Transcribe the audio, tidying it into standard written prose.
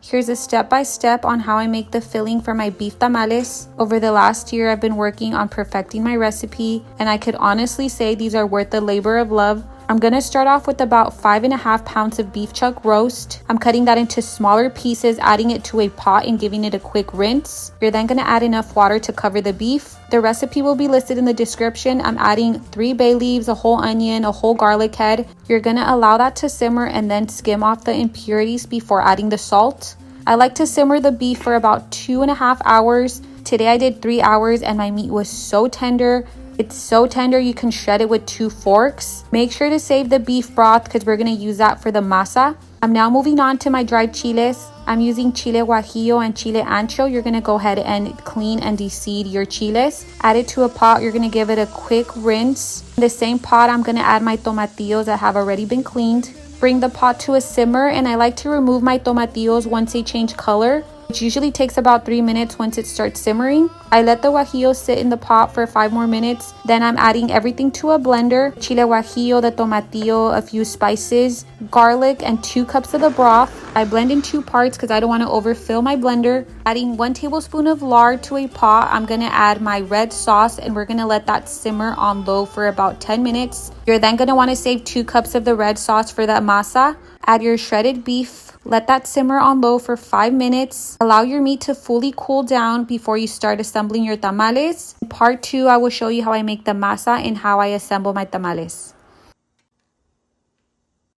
Here's a step-by-step on how I make the filling for my beef tamales. Over the last year, I've been working on perfecting my recipe, and I could honestly say these are worth the labor of love. I'm gonna start off with about 5.5 pounds of beef chuck roast. I'm cutting that into smaller pieces, adding it to a pot and giving it a quick rinse. You're then gonna add enough water to cover the beef. The recipe will be listed in the description. I'm adding 3 bay leaves, a whole onion, a whole garlic head. You're gonna allow that to simmer and then skim off the impurities before adding the salt. I like to simmer the beef for about 2.5 hours. Today I did 3 hours and my meat was so tender. It's so tender you can shred it with 2 forks. Make sure to save the beef broth because we're going to use that for the masa. I'm now moving on to my dried chiles. I'm using chile guajillo and chile ancho. You're going to go ahead and clean and de-seed your chiles. Add it to a pot. You're going to give it a quick rinse. In the same pot, I'm going to add my tomatillos that have already been cleaned. Bring the pot to a simmer, and I like to remove my tomatillos once they change color, which usually takes about 3 minutes once it starts simmering. I let the guajillo sit in the pot for 5 more minutes. Then I'm adding everything to a blender. Chile guajillo, the tomatillo, a few spices, garlic, and 2 cups of the broth. I blend in 2 parts because I don't want to overfill my blender. Adding 1 tablespoon of lard to a pot. I'm going to add my red sauce and we're going to let that simmer on low for about 10 minutes. You're then going to want to save 2 cups of the red sauce for that masa. Add your shredded beef. Let that simmer on low for 5 minutes. Allow your meat to fully cool down before you start assembling your tamales. In part 2, I will show you how I make the masa and how I assemble my tamales.